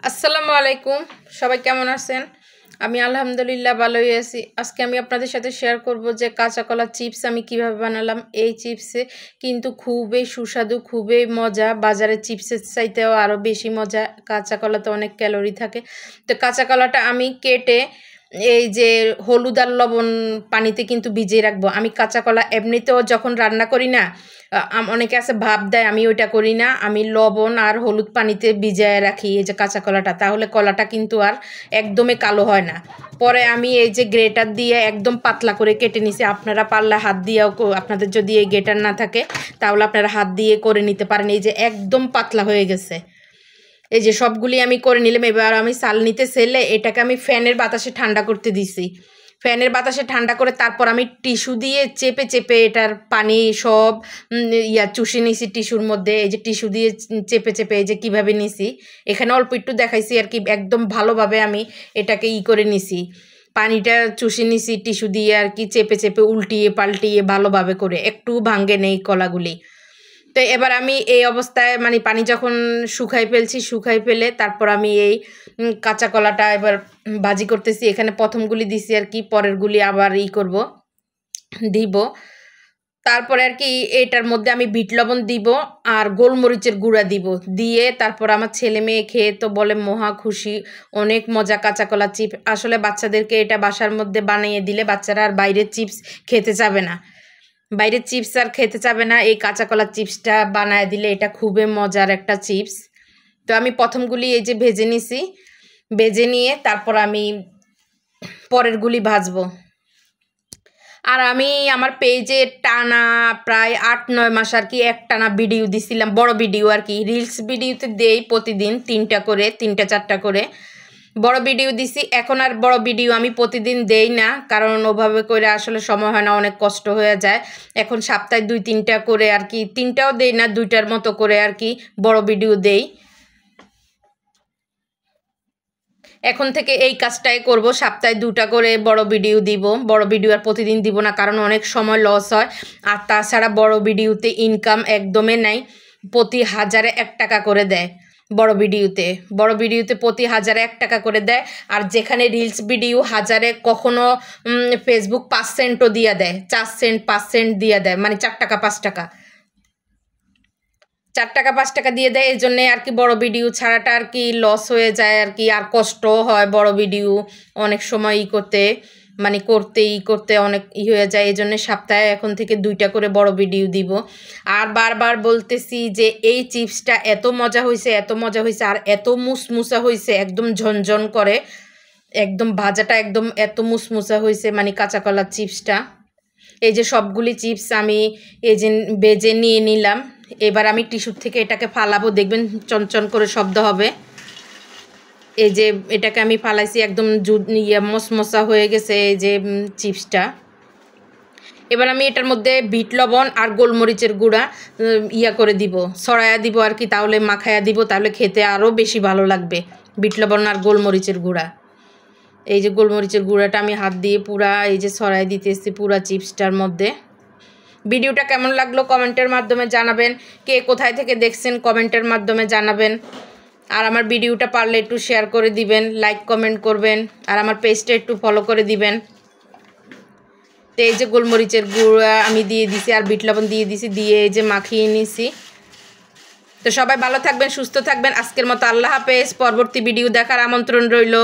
আসসালামু আলাইকুম, সবাই কেমন আছেন? আমি আলহামদুলিল্লাহ ভালোই আছি। আজকে আমি আপনাদের সাথে শেয়ার করব যে কাঁচা কলা চিপস আমি কিভাবে বানালাম। এই চিপসে কিন্তু খুবই সুস্বাদু, খুবই মজা। বাজারের চিপসের চাইতেও আরও বেশি মজা। কাঁচা কলাতে অনেক ক্যালোরি থাকে। তো কাঁচা কলাটা আমি কেটে এই যে হলুদ আর লবণ পানিতে কিন্তু ভিজিয়ে রাখবো। আমি কাঁচা কলা এমনিতেও যখন রান্না করি না, অনেকে আছে ভাপ দেয়, আমি ওইটা করি না। আমি লবণ আর হলুদ পানিতে ভিজিয়ে রাখি এই যে কাঁচা কলাটা, তাহলে কলাটা কিন্তু আর একদমই কালো হয় না। পরে আমি এই যে গ্রেটার দিয়ে একদম পাতলা করে কেটে নিছি। আপনারা পারলে হাত দিয়েও, আপনাদের যদি এই গ্রেটার না থাকে তাহলে আপনারা হাত দিয়ে করে নিতে পারেন। এই যে একদম পাতলা হয়ে গেছে। এই যে সবগুলি আমি করে নিলাম। এবার আমি চালনিতে ছেলে এটাকে আমি ফ্যানের বাতাসে ঠান্ডা করতে দিছি। ফ্যানের বাতাসে ঠান্ডা করে তারপর আমি টিস্যু দিয়ে চেপে চেপে এটার পানি সব চুষে নিছি টিস্যুর মধ্যে। এই যে টিস্যু দিয়ে চেপে চেপে এই যে কীভাবে নিছি, এখানে অল্প একটু দেখাইছি আর কি। একদম ভালোভাবে আমি এটাকে করে নিছি, পানিটা চুষে নিছি টিস্যু দিয়ে আর কি, চেপে চেপে উল্টিয়ে পাল্টিয়ে ভালোভাবে করে, একটু ভাঙ্গে নেই কলাগুলি। তো এবার আমি এই অবস্থায় মানে পানি যখন শুকাই ফেলে তারপর আমি এই কাঁচা কলাটা এবার ভাজি করতেছি। এখানে প্রথমগুলি দিছি আর কি, পরেরগুলি আবার দিব। তারপরে আর কি এটার মধ্যে আমি বিট লবণ দিব আর গোলমরিচের গুঁড়া দিব। দিয়ে তারপর আমার ছেলে মেয়ে খেয়ে তো বলে মহা খুশি, অনেক মজা কাঁচা কলা চিপস। আসলে বাচ্চাদেরকে এটা বাসার মধ্যে বানিয়ে দিলে বাচ্চারা আর বাইরের চিপস খেতে যাবে না। বাইরের চিপস আর খেতে চাবে না। এই কাঁচা কলার চিপসটা বানায় দিলে এটা খুবই মজার একটা চিপস। তো আমি প্রথমগুলি এই যে ভেজে নিছি, ভেজে নিয়ে তারপর আমি পরেরগুলি ভাজবো। আর আমি আমার পেজে টানা প্রায় 8-9 মাস আর কি একটানা ভিডিও দিছিলাম, বড় ভিডিও আর কি। রিলস ভিডিওতে দেই প্রতিদিন 3টা করে, 3টা-4টা করে বড় ভিডিও দিছি। এখন আর বড় ভিডিও আমি প্রতিদিন দেই না, কারণ ওভাবে করে আসলে সময় হয় না, অনেক কষ্ট হয়ে যায়। এখন সপ্তাহে 2-3টা করে আর কি, 3টাও দেই না, 2টার মতো করে আর কি বড় ভিডিও দেই। এখন থেকে এই কাজটাই করব, সপ্তাহে 2টা করে বড় ভিডিও দিব। বড় ভিডিও আর প্রতিদিন দিব না, কারণ অনেক সময় লস হয়। আর তাছাড়া বড় ভিডিওতে ইনকাম একদমই নাই। প্রতি 1000-এ 1 টাকা করে দেয় বড় ভিডিওতে। বড় ভিডিওতে প্রতি 1000-এ 1 টাকা করে দেয়। আর যেখানে রিলস ভিডিও 1000-এ কখনো ফেসবুক 5 সেন্টও দিয়ে দেয়, 4 সেন্ট 5 সেন্ট দিয়ে দেয়, মানে 4 টাকা 5 টাকা, 4 টাকা 5 টাকা দিয়ে দেয়। এই জন্যে আর কি বড় ভিডিও ছাড়াটা আর কি লস হয়ে যায় আর কি। আর কষ্টও হয় বড় ভিডিও অনেক সময় করতে, মানে করতে অনেক হয়ে যায়। এই জন্যে সপ্তাহে এখন থেকে 2টা করে বড় ভিডিও দিব। আর বারবার বলতেছি যে এই চিপসটা এত মজা হয়েছে, এত মজা হয়েছে, আর এত মুসমুসা হয়েছে, একদম ঝনঝন করে, একদম ভাজাটা একদম এত মুসমুসা হয়েছে, মানে কাঁচা কলার চিপসটা। এই যে সবগুলি চিপস আমি এই যে বেজে নিয়ে নিলাম। এবার আমি টিস্যুর থেকে এটাকে ফালাবো, দেখবেন চনচন করে শব্দ হবে। এই যে এটাকে আমি ফালাইছি, একদম মশমশা হয়ে গেছে এই যে চিপসটা। এবার আমি এটার মধ্যে বিট লবণ আর গোলমরিচের গুঁড়া করে দিব, ছড়ায়া দিব আর কি, তাহলে মাখায়া দিব, তাহলে খেতে আরও বেশি ভালো লাগবে। বিট লবণ আর গোলমরিচের গুঁড়া, এই যে গোলমরিচের গুঁড়াটা আমি হাত দিয়ে পুরা এই যে ছড়াই দিতেছি পুরা চিপসটার মধ্যে। ভিডিওটা কেমন লাগলো কমেন্টের মাধ্যমে জানাবেন। কে কোথায় থেকে দেখছেন কমেন্টের মাধ্যমে জানাবেন। আর আমার ভিডিওটা পারলে একটু শেয়ার করে দিবেন, লাইক কমেন্ট করবেন, আর আমার পেজটা একটু ফলো করে দিবেন। তো এই যে গোলমরিচের গুঁড়া আমি দিয়ে দিছি আর বিট লবণ দিয়ে দিছি, দিয়ে এই যে মাখিয়ে নিছি। তো সবাই ভালো থাকবেন, সুস্থ থাকবেন। আজকের মতো আল্লাহ হাফেজ। পরবর্তী ভিডিও দেখার আমন্ত্রণ রইল।